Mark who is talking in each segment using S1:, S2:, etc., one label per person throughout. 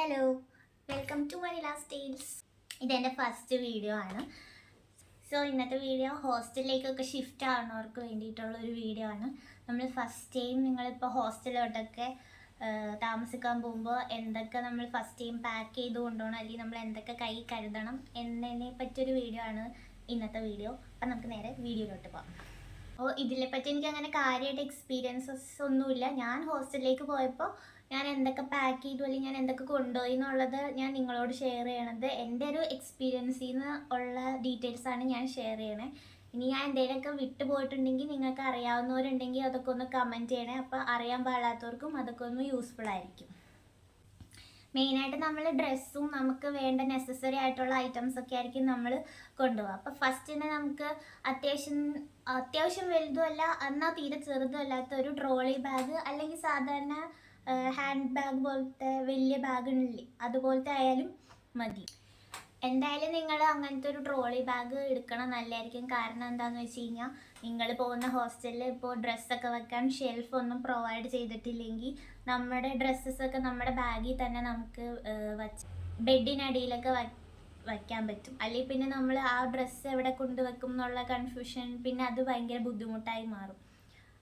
S1: Hello, welcome to Manila's tales. ഇതെൻ്റെ first video ആണ്. ഇന്നത്തെ വീഡിയോ ഹോസ്റ്റലിലേക്കൊക്കെ ഷിഫ്റ്റ് ആവുന്നവർക്ക് വേണ്ടിയിട്ടുള്ളൊരു വീഡിയോ ആണ്. നമ്മൾ ഫസ്റ്റ് ടൈം നിങ്ങളിപ്പോൾ ഹോസ്റ്റലിലോട്ടൊക്കെ താമസിക്കാൻ പോകുമ്പോൾ എന്തൊക്കെ നമ്മൾ ഫസ്റ്റ് ടൈം പാക്ക് ചെയ്ത് കൊണ്ടുപോകണം, അല്ലെങ്കിൽ നമ്മൾ എന്തൊക്കെ കൈ കരുതണം എന്നതിനെ പറ്റിയൊരു വീഡിയോ ആണ് ഇന്നത്തെ വീഡിയോ. അപ്പം നമുക്ക് നേരെ വീഡിയോയിലോട്ട് പോകാം. ഇതിനെപ്പറ്റി എനിക്ക് അങ്ങനെ കാര്യമായിട്ട് എക്സ്പീരിയൻസസ് ഒന്നുമില്ല. ഞാൻ ഹോസ്റ്റലിലേക്ക് പോയപ്പോൾ ഞാൻ എന്തൊക്കെ പാക്ക് ചെയ്തു അല്ലെങ്കിൽ ഞാൻ എന്തൊക്കെ കൊണ്ടുപോയി എന്നുള്ളത് ഞാൻ നിങ്ങളോട് ഷെയർ ചെയ്യണത് എൻ്റെ ഒരു എക്സ്പീരിയൻസിൽ നിന്ന് ഉള്ള ഡീറ്റെയിൽസാണ് ഞാൻ ഷെയർ ചെയ്യണേ. ഇനി ഞാൻ എന്തെങ്കിലുമൊക്കെ വിട്ടു പോയിട്ടുണ്ടെങ്കിൽ നിങ്ങൾക്ക് അറിയാവുന്നവരുണ്ടെങ്കിൽ അതൊക്കെ ഒന്ന് കമൻറ്റ് ചെയ്യണേ. അപ്പോൾ അറിയാൻ പാടാത്തവർക്കും അതൊക്കെ ഒന്ന് യൂസ്ഫുൾ ആയിരിക്കും. മെയിനായിട്ട് നമ്മൾ ഡ്രസ്സും നമുക്ക് വേണ്ട നെസസറി ആയിട്ടുള്ള ഐറ്റംസ് ഒക്കെ ആയിരിക്കും നമ്മൾ കൊണ്ടുപോകുക. അപ്പോൾ ഫസ്റ്റ് തന്നെ നമുക്ക് അത്യാവശ്യം വലുതുമല്ല എന്നാൽ തീരെ ചെറുതുമല്ലാത്ത ഒരു ട്രോളി ബാഗ്, അല്ലെങ്കിൽ സാധാരണ ഹാൻഡ് ബാഗ് പോലത്തെ വലിയ ബാഗുകളില്ലേ അതുപോലത്തെ ആയാലും മതി. എന്തായാലും നിങ്ങൾ അങ്ങനത്തെ ഒരു ട്രോളി ബാഗ് എടുക്കണം നല്ലതായിരിക്കും. കാരണം എന്താണെന്ന് വെച്ച് കഴിഞ്ഞാൽ നിങ്ങൾ പോകുന്ന ഹോസ്റ്റലിൽ ഇപ്പോൾ ഡ്രസ്സൊക്കെ വെക്കാൻ ഷെൽഫ് ഒന്നും പ്രൊവൈഡ് ചെയ്തിട്ടില്ലെങ്കിൽ നമ്മുടെ ഡ്രസ്സസൊക്കെ നമ്മുടെ ബാഗിൽ തന്നെ നമുക്ക് ബെഡിനടിയിലൊക്കെ വയ്ക്കാൻ പറ്റും. അല്ലെങ്കിൽ പിന്നെ നമ്മൾ ആ ഡ്രസ്സ് എവിടെ കൊണ്ടുവെക്കും എന്നുള്ള കൺഫ്യൂഷൻ, പിന്നെ അത് ഭയങ്കര ബുദ്ധിമുട്ടായി മാറും.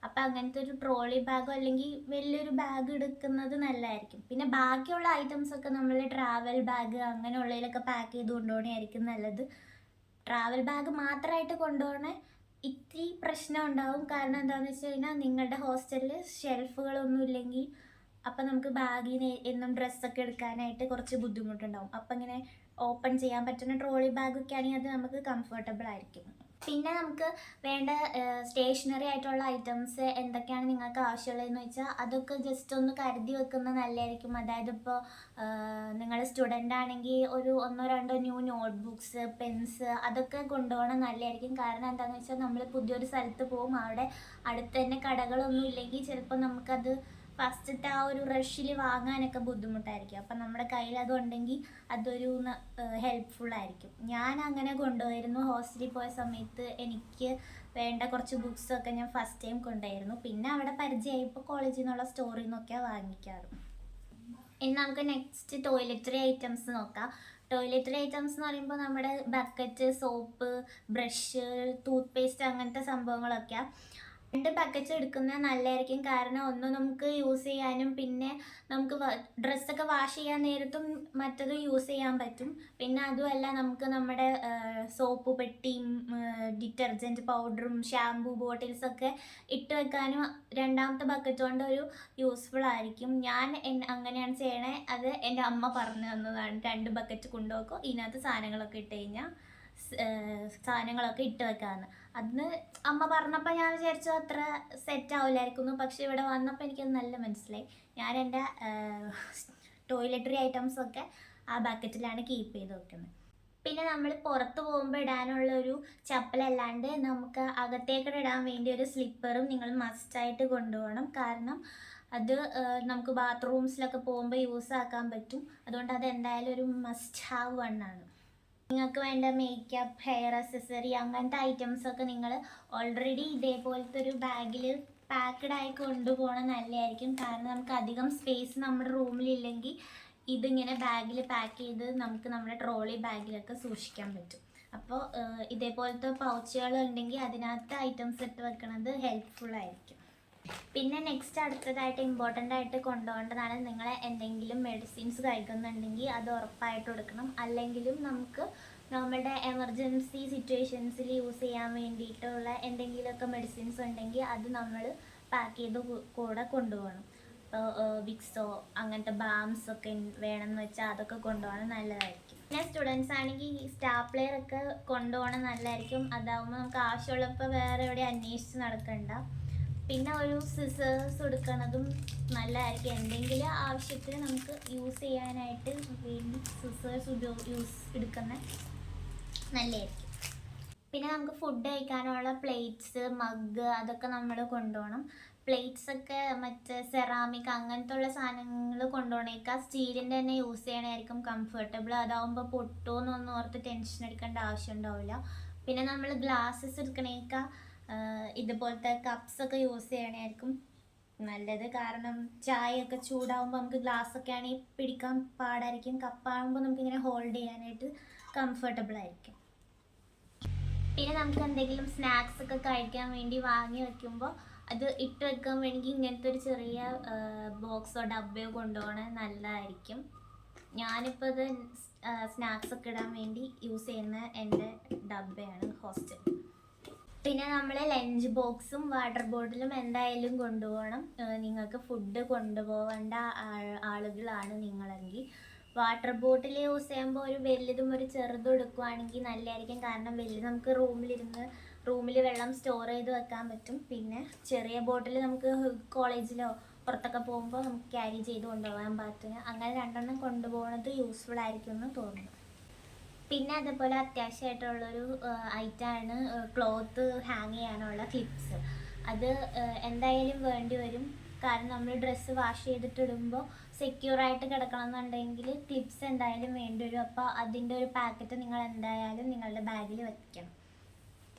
S1: അപ്പം അങ്ങനത്തെ ഒരു ട്രോളി ബാഗോ അല്ലെങ്കിൽ വലിയൊരു ബാഗ് എടുക്കുന്നത് നല്ലതായിരിക്കും. പിന്നെ ബാക്കിയുള്ള ഐറ്റംസൊക്കെ നമ്മൾ ട്രാവൽ ബാഗ് അങ്ങനെയുള്ളതിലൊക്കെ പാക്ക് ചെയ്ത് കൊണ്ടുപോകണമായിരിക്കും നല്ലത്. ട്രാവൽ ബാഗ് മാത്രമായിട്ട് കൊണ്ടുപോകണേ ഇത്തിരി പ്രശ്നം ഉണ്ടാവും. കാരണം എന്താണെന്ന് വെച്ച് കഴിഞ്ഞാൽ നിങ്ങളുടെ ഹോസ്റ്റലിൽ ഷെൽഫുകളൊന്നും ഇല്ലെങ്കിൽ അപ്പം നമുക്ക് ബാഗിന് എന്നും ഡ്രസ്സൊക്കെ എടുക്കാനായിട്ട് കുറച്ച് ബുദ്ധിമുട്ടുണ്ടാവും. അപ്പം ഇങ്ങനെ ഓപ്പൺ ചെയ്യാൻ പറ്റുന്ന ട്രോളി ബാഗൊക്കെ ആണെങ്കിൽ അത് നമുക്ക് കംഫർട്ടബിൾ ആയിരിക്കും. പിന്നെ നമുക്ക് വേണ്ട സ്റ്റേഷനറി ആയിട്ടുള്ള ഐറ്റംസ് എന്തൊക്കെയാണ് നിങ്ങൾക്ക് ആവശ്യമുള്ളതെന്ന് വെച്ചാൽ അതൊക്കെ ജസ്റ്റ് ഒന്ന് കരുതി വെക്കുന്നത് നല്ലതായിരിക്കും. അതായത് ഇപ്പോൾ നിങ്ങൾ സ്റ്റുഡൻ്റ് ആണെങ്കിൽ ഒരു 1-2 ന്യൂ നോട്ട്ബുക്സ്, പെൻസ് അതൊക്കെ കൊണ്ടുപോകണം നല്ലതായിരിക്കും. കാരണം എന്താണെന്ന് വെച്ചാൽ നമ്മൾ പുതിയൊരു സ്ഥലത്ത് പോകും, അവിടെ അടുത്ത് തന്നെ കടകളൊന്നും ഇല്ലെങ്കിൽ ചിലപ്പോൾ നമുക്കത് ഫസ്റ്റത്തെ ആ ഒരു റഷിൽ വാങ്ങാനൊക്കെ ബുദ്ധിമുട്ടായിരിക്കും. അപ്പം നമ്മുടെ കയ്യിൽ അതുണ്ടെങ്കിൽ അതൊരു ഹെൽപ്ഫുൾ ആയിരിക്കും. ഞാൻ അങ്ങനെ കൊണ്ടുപോയിരുന്നു. ഹോസ്റ്റലിൽ പോയ സമയത്ത് എനിക്ക് വേണ്ട കുറച്ച് ബുക്സൊക്കെ ഞാൻ ഫസ്റ്റ് ടൈം കൊണ്ടുപോയിരുന്നു. പിന്നെ അവിടെ പരിചയമായപ്പോൾ കോളേജിൽ നിന്നുള്ള സ്റ്റോറിൽ നിന്നൊക്കെയാണ് വാങ്ങിക്കാറ്. ഇനി നമുക്ക് നെക്സ്റ്റ് ടോയ്ലറ്ററി ഐറ്റംസ് നോക്കാം. ടോയ്ലറ്ററി ഐറ്റംസ് എന്ന് പറയുമ്പോൾ നമ്മുടെ bucket, soap, brush, tooth paste അങ്ങനത്തെ സംഭവങ്ങളൊക്കെയാണ്. 2 ബക്കറ്റ്സ് എടുക്കുന്നത് നല്ലതായിരിക്കും. കാരണം ഒന്ന് നമുക്ക് യൂസ് ചെയ്യാനും പിന്നെ നമുക്ക് ഡ്രസ്സൊക്കെ വാഷ് ചെയ്യാൻ നേരത്തും മറ്റത് യൂസ് ചെയ്യാൻ പറ്റും. പിന്നെ അതുമല്ല നമുക്ക് നമ്മുടെ സോപ്പ് പെട്ടിയും ഡിറ്റർജൻറ്റ് പൗഡറും ഷാംപൂ ബോട്ടിൽസൊക്കെ ഇട്ട് വെക്കാനും രണ്ടാമത്തെ ബക്കറ്റ് കൊണ്ട് ഒരു യൂസ്ഫുൾ ആയിരിക്കും. ഞാൻ അങ്ങനെയാണ് ചെയ്യണേ. അത് എൻ്റെ അമ്മ പറഞ്ഞു തന്നതാണ്. 2 ബക്കറ്റ് കൊണ്ടുപോക്കോ, ഇതിനകത്ത് സാധനങ്ങളൊക്കെ ഇട്ട് കഴിഞ്ഞാൽ സാധനങ്ങളൊക്കെ ഇട്ട് വെക്കാമെന്ന്. അന്ന് അമ്മ പറഞ്ഞപ്പോൾ ഞാൻ വിചാരിച്ചു അത്ര സെറ്റ് ആവില്ലായിരിക്കുന്നു. പക്ഷെ ഇവിടെ വന്നപ്പോൾ എനിക്കത് നല്ല മനസ്സിലായി. ഞാൻ എൻ്റെ ടോയ്ലറ്ററി ഐറ്റംസൊക്കെ ആ ബക്കറ്റിലാണ് കീപ്പ് ചെയ്ത് വെക്കുന്നത്. പിന്നെ നമ്മൾ പുറത്ത് പോകുമ്പോൾ ഇടാനുള്ള ഒരു ചപ്പലല്ലാണ്ട് നമുക്ക് അകത്തേക്കിടെ ഇടാൻ വേണ്ടി ഒരു സ്ലിപ്പറും നിങ്ങൾ മസ്റ്റായിട്ട് കൊണ്ടുപോകണം. കാരണം അത് നമുക്ക് ബാത്റൂംസിലൊക്കെ പോകുമ്പോൾ യൂസ് ആക്കാൻ പറ്റും. അതുകൊണ്ട് അത് എന്തായാലും ഒരു മസ്റ്റ് ഹാവ് വണ്ണാണ്. നിങ്ങൾക്ക് വേണ്ട മേക്കപ്പ്, ഹെയർ അക്സസറി അങ്ങനത്തെ ഐറ്റംസൊക്കെ നിങ്ങൾ ഓൾറെഡി ഇതേപോലത്തെ ഒരു ബാഗിൽ പാക്ക്ഡ് ആയി കൊണ്ടുപോകണം നല്ലതായിരിക്കും. കാരണം നമുക്ക് അധികം സ്പേസ് നമ്മുടെ റൂമിലില്ലെങ്കിൽ ഇതിങ്ങനെ ബാഗിൽ പാക്ക് ചെയ്ത് നമുക്ക് നമ്മുടെ ട്രോളി ബാഗിലൊക്കെ സൂക്ഷിക്കാൻ പറ്റും. അപ്പോൾ ഇതേപോലത്തെ പൗച്ചുകൾ ഉണ്ടെങ്കിൽ അതിനകത്ത് ഐറ്റംസ് ഇട്ട് വെക്കുന്നത് ഹെൽപ്ഫുൾ ആയിരിക്കും. പിന്നെ നെക്സ്റ്റ് അടുത്തതായിട്ട് ഇമ്പോർട്ടൻ്റ് ആയിട്ട് കൊണ്ടുപോകേണ്ടതാണ്, നിങ്ങൾ എന്തെങ്കിലും മെഡിസിൻസ് കഴിക്കുന്നുണ്ടെങ്കിൽ അത് ഉറപ്പായിട്ട് കൊടുക്കണം. അല്ലെങ്കിലും നമുക്ക് നമ്മുടെ എമർജൻസി സിറ്റുവേഷൻസിൽ യൂസ് ചെയ്യാൻ വേണ്ടിയിട്ടുള്ള എന്തെങ്കിലുമൊക്കെ മെഡിസിൻസ് ഉണ്ടെങ്കിൽ അത് നമ്മൾ പാക്ക് ചെയ്ത് കൂടെ കൊണ്ടുപോകണം. ഇപ്പോൾ വിക്സോ അങ്ങനത്തെ ബാംസൊക്കെ വേണമെന്ന് വെച്ചാൽ അതൊക്കെ കൊണ്ടുപോകണം നല്ലതായിരിക്കും. പിന്നെ സ്റ്റുഡൻസ് ആണെങ്കിൽ സ്റ്റാപ്ലെയർ ഒക്കെ കൊണ്ടുപോകണം നല്ലതായിരിക്കും. അതാവുമ്പോൾ നമുക്ക് ആവശ്യമുള്ളപ്പോൾ വേറെ എവിടെ അന്വേഷിച്ച് നടക്കണ്ട. പിന്നെ ഒരു സിസേഴ്സ് എടുക്കുന്നതും നല്ലതായിരിക്കും. എന്തെങ്കിലും ആവശ്യത്തിന് നമുക്ക് യൂസ് ചെയ്യാനായിട്ട് വേണ്ടി സിസേഴ്സ് എടുക്കുന്ന നല്ലതായിരിക്കും. പിന്നെ നമുക്ക് ഫുഡ് കഴിക്കാനുള്ള പ്ലേറ്റ്സ്, മഗ് അതൊക്കെ നമ്മൾ കൊണ്ടുപോകണം. പ്ലേറ്റ്സൊക്കെ മറ്റേ സെറാമിക് അങ്ങനത്തെ ഉള്ള സാധനങ്ങൾ കൊണ്ടുപോകണേക്കാൾ സ്റ്റീലിൻ്റെ തന്നെ യൂസ് ചെയ്യണമായിരിക്കും കംഫർട്ടബിൾ. അതാവുമ്പോൾ പൊട്ടുമെന്നൊന്നും ഓർത്ത് ടെൻഷൻ എടുക്കേണ്ട ആവശ്യം ഉണ്ടാവില്ല. പിന്നെ നമ്മൾ ഗ്ലാസ്സസ് എടുക്കണേക്കാൾ ഇതുപോലത്തെ കപ്സൊക്കെ യൂസ് ചെയ്യണമായിരിക്കും നല്ലത്. കാരണം ചായയൊക്കെ ചൂടാവുമ്പോൾ നമുക്ക് ഗ്ലാസ്സൊക്കെ ആണെങ്കിൽ പിടിക്കാൻ പാടായിരിക്കും. കപ്പാകുമ്പോൾ നമുക്കിങ്ങനെ ഹോൾഡ് ചെയ്യാനായിട്ട് കംഫർട്ടബിൾ ആയിരിക്കും. പിന്നെ നമുക്ക് എന്തെങ്കിലും സ്നാക്സ് ഒക്കെ കഴിക്കാൻ വേണ്ടി വാങ്ങി വെക്കുമ്പോൾ അത് ഇട്ട് വെക്കാൻ വേണ്ടി ഇങ്ങനത്തെ ഒരു ചെറിയ ബോക്സോ ഡബ്ബയോ കൊണ്ടുപോകണത് നല്ലതായിരിക്കും. ഞാനിപ്പോൾ ഇത് സ്നാക്സ് ഒക്കെ ഇടാൻ വേണ്ടി യൂസ് ചെയ്യുന്ന എൻ്റെ ഡബ്ബയാണ് ഹോസ്റ്റൽ. പിന്നെ നമ്മൾ ലഞ്ച് ബോക്സും വാട്ടർ ബോട്ടിലും എന്തായാലും കൊണ്ടുപോകണം. നിങ്ങൾക്ക് ഫുഡ് കൊണ്ടുപോകേണ്ട ആളുകളാണ് നിങ്ങളെങ്കിൽ വാട്ടർ ബോട്ടിൽ യൂസ് ചെയ്യുമ്പോൾ ഒരു വലുതും ഒരു ചെറുതും എടുക്കുവാണെങ്കിൽ നല്ലതായിരിക്കും. കാരണം വലുത് നമുക്ക് റൂമിൽ വെള്ളം സ്റ്റോർ ചെയ്ത് വെക്കാൻ പറ്റും. പിന്നെ ചെറിയ ബോട്ടിൽ നമുക്ക് കോളേജിലോ പുറത്തൊക്കെ പോകുമ്പോൾ നമുക്ക് ക്യാരി ചെയ്ത് കൊണ്ടുപോകാൻ പറ്റും. അങ്ങനെ 2 എണ്ണം കൊണ്ടുപോകുന്നത് യൂസ്ഫുൾ ആയിരിക്കും എന്ന് തോന്നുന്നു. പിന്നെ അതുപോലെ അത്യാവശ്യമായിട്ടുള്ളൊരു ഐറ്റമാണ് ക്ലോത്ത് ഹാങ് ചെയ്യാനുള്ള ക്ലിപ്സ്. അത് എന്തായാലും വേണ്ടി വരും. കാരണം നമ്മൾ ഡ്രസ്സ് വാഷ് ചെയ്തിട്ടിടുമ്പോൾ സെക്യൂറായിട്ട് കിടക്കണം എന്നുണ്ടെങ്കിൽ ക്ലിപ്സ് എന്തായാലും വേണ്ടി വരും. അപ്പോൾ അതിൻ്റെ ഒരു പാക്കറ്റ് നിങ്ങൾ എന്തായാലും നിങ്ങളുടെ ബാഗിൽ വെക്കണം.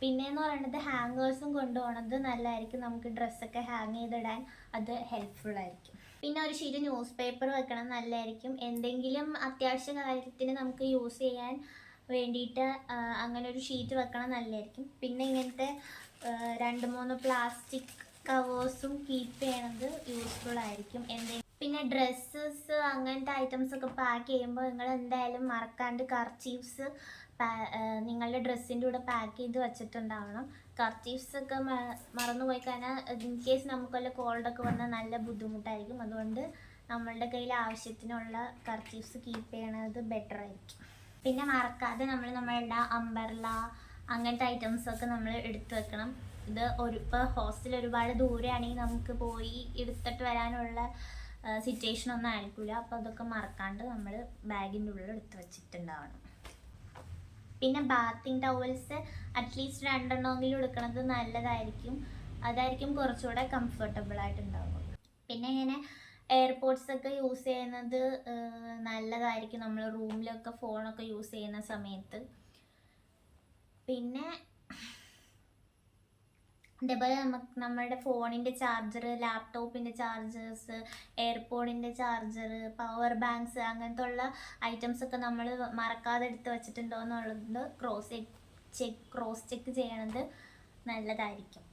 S1: പിന്നെയെന്ന് പറയുന്നത് ഹാങ്ങേഴ്സും കൊണ്ടുപോകണത് നല്ലതായിരിക്കും. നമുക്ക് ഡ്രസ്സൊക്കെ ഹാങ് ചെയ്തിടാൻ അത് ഹെൽപ്ഫുൾ ആയിരിക്കും. പിന്നെ ഒരു ഷീറ്റ് ന്യൂസ് പേപ്പർ വെക്കണം, നല്ലതായിരിക്കും. എന്തെങ്കിലും അത്യാവശ്യ കാര്യത്തിന് നമുക്ക് യൂസ് ചെയ്യാൻ വേണ്ടിയിട്ട് അങ്ങനെ ഒരു ഷീറ്റ് വെക്കണം, നല്ലതായിരിക്കും. പിന്നെ ഇങ്ങനത്തെ 2-3 പ്ലാസ്റ്റിക് കവേഴ്സും കീപ്പ് ചെയ്യണത് യൂസ്ഫുൾ ആയിരിക്കും. പിന്നെ ഡ്രസ്സസ് അങ്ങനത്തെ ഐറ്റംസ് ഒക്കെ പാക്ക് ചെയ്യുമ്പോൾ നിങ്ങൾ എന്തായാലും മറക്കാണ്ട് കർച്ചീഫ്സ് നിങ്ങളുടെ ഡ്രസ്സിൻ്റെ കൂടെ പാക്ക് ചെയ്ത് വെച്ചിട്ടുണ്ടാവണം. കർച്ചീഫ്സ് ഒക്കെ മറന്നുപോയി കഴിഞ്ഞാൽ ഇൻ കേസ് നമുക്ക് വല്ല കോൾഡൊക്കെ വന്നാൽ നല്ല ബുദ്ധിമുട്ടായിരിക്കും. അതുകൊണ്ട് നമ്മളുടെ കയ്യിൽ ആവശ്യത്തിനുള്ള കർച്ചീഫ്സ് കീപ്പ് ചെയ്യണത് ബെറ്റർ ആയിരിക്കും. പിന്നെ മറക്കാതെ നമ്മളുടെ അംബ്രല്ല അങ്ങനത്തെ ഐറ്റംസൊക്കെ നമ്മൾ എടുത്തു വെക്കണം. ഇത് ഇപ്പോൾ ഹോസ്റ്റൽ ഒരുപാട് ദൂരെയാണെങ്കിൽ നമുക്ക് പോയി എടുത്തിട്ട് വരാനുള്ള സിറ്റുവേഷൻ ഒന്നും ആയിരിക്കില്ല. അപ്പോൾ അതൊക്കെ മറക്കാണ്ട് നമ്മൾ ബാഗിൻ്റെ ഉള്ളിൽ എടുത്ത് വെച്ചിട്ടുണ്ടാവണം. പിന്നെ ബാത്തിങ് ടവൽസ് അറ്റ്ലീസ്റ്റ് 2 എണ്ണമെങ്കിലും എടുക്കുന്നത് നല്ലതായിരിക്കും. അതായിരിക്കും കുറച്ചുകൂടെ കംഫർട്ടബിൾ ആയിട്ടുണ്ടാവുക. പിന്നെ ഇങ്ങനെ എയർപോഡ്സ് ഒക്കെ യൂസ് ചെയ്യുന്നത് നല്ലതായിരിക്കും നമ്മൾ റൂമിലൊക്കെ ഫോണൊക്കെ യൂസ് ചെയ്യുന്ന സമയത്ത്. പിന്നെ അതേപോലെ നമ്മുടെ ഫോണിൻ്റെ ചാർജർ, ലാപ്ടോപ്പിൻ്റെ ചാർജേഴ്സ്, എയർപോഡിൻ്റെ ചാർജർ, പവർ ബാങ്ക്സ് അങ്ങനത്തെ ഉള്ള ഐറ്റംസൊക്കെ നമ്മൾ മറക്കാതെ എടുത്ത് വെച്ചിട്ടുണ്ടോ എന്നുള്ളത് ക്രോസ് ചെക്ക് ചെയ്യണത് നല്ലതായിരിക്കും.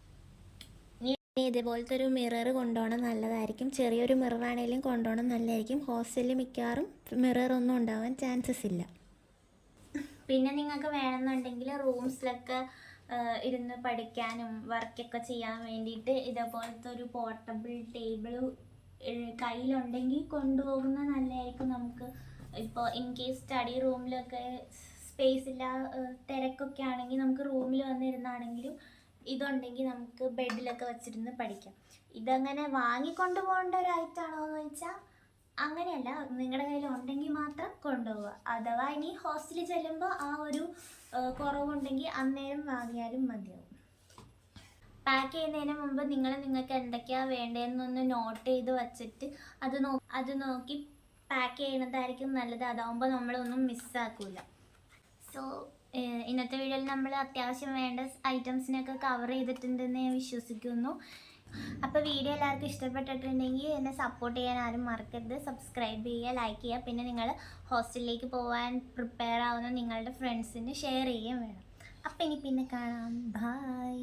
S1: ഇതേപോലത്തെ ഒരു മിറർ കൊണ്ടുപോകണം, നല്ലതായിരിക്കും. ചെറിയൊരു മിററാണെങ്കിലും കൊണ്ടുപോകണം, നല്ലതായിരിക്കും. ഹോസ്റ്റലിൽ മിക്കവാറും മിററൊന്നും ഉണ്ടാവാൻ ചാൻസസ് ഇല്ല. പിന്നെ നിങ്ങൾക്ക് വേണമെന്നുണ്ടെങ്കിൽ റൂംസിലൊക്കെ ഇരുന്ന് പഠിക്കാനും വർക്കൊക്കെ ചെയ്യാൻ വേണ്ടിയിട്ട് ഇതേപോലത്തെ ഒരു പോർട്ടബിൾ ടേബിൾ കയ്യിലുണ്ടെങ്കിൽ കൊണ്ടുപോകുന്നത് നല്ലതായിരിക്കും. നമുക്ക് ഇപ്പോൾ ഇൻ കേസ് സ്റ്റഡി റൂമിലൊക്കെ സ്പേസ് ഇല്ല, തിരക്കൊക്കെ ആണെങ്കിൽ നമുക്ക് റൂമിൽ വന്നിരുന്നാണെങ്കിലും ഇതുണ്ടെങ്കിൽ നമുക്ക് ബെഡിലൊക്കെ വെച്ചിരുന്ന് പഠിക്കാം. ഇതങ്ങനെ വാങ്ങിക്കൊണ്ട് പോകേണ്ട ഒരു ഐറ്റമാണോ എന്ന് ചോദിച്ചാൽ അങ്ങനെയല്ല. നിങ്ങളുടെ കയ്യിൽ ഉണ്ടെങ്കിൽ മാത്രം കൊണ്ടുപോവുക. അഥവാ ഇനി ഹോസ്റ്റലിൽ ചെല്ലുമ്പോൾ ആ ഒരു കുറവുണ്ടെങ്കിൽ അന്നേരം വാങ്ങിയാലും മതിയാവും. പാക്ക് ചെയ്യുന്നതിന് മുമ്പ് നിങ്ങൾക്ക് എന്തൊക്കെയാണ് വേണ്ടതെന്നൊന്ന് നോട്ട് ചെയ്ത് വച്ചിട്ട് അത് നോക്കി പാക്ക് ചെയ്യുന്നതായിരിക്കും നല്ലത്. അതാവുമ്പോൾ നമ്മളൊന്നും മിസ്സാക്കില്ല. സോ ഇന്നത്തെ വീഡിയോയിൽ നമ്മൾ അത്യാവശ്യം വേണ്ട ഐറ്റംസിനൊക്കെ കവർ ചെയ്തിട്ടുണ്ടെന്ന് ഞാൻ വിശ്വസിക്കുന്നു. അപ്പോൾ വീഡിയോ എല്ലാവർക്കും ഇഷ്ടപ്പെട്ടിട്ടുണ്ടെങ്കിൽ എന്നെ സപ്പോർട്ട് ചെയ്യാൻ ആരും മറക്കരുത്. സബ്സ്ക്രൈബ് ചെയ്യുക, ലൈക്ക് ചെയ്യുക. പിന്നെ നിങ്ങൾ ഹോസ്റ്റലിലേക്ക് പോകാൻ പ്രിപ്പയർ ആവുന്ന നിങ്ങളുടെ ഫ്രണ്ട്സിന് ഷെയർ ചെയ്യുകയും വേണം. അപ്പോൾ ഇനി പിന്നെ കാണാം. ബൈ.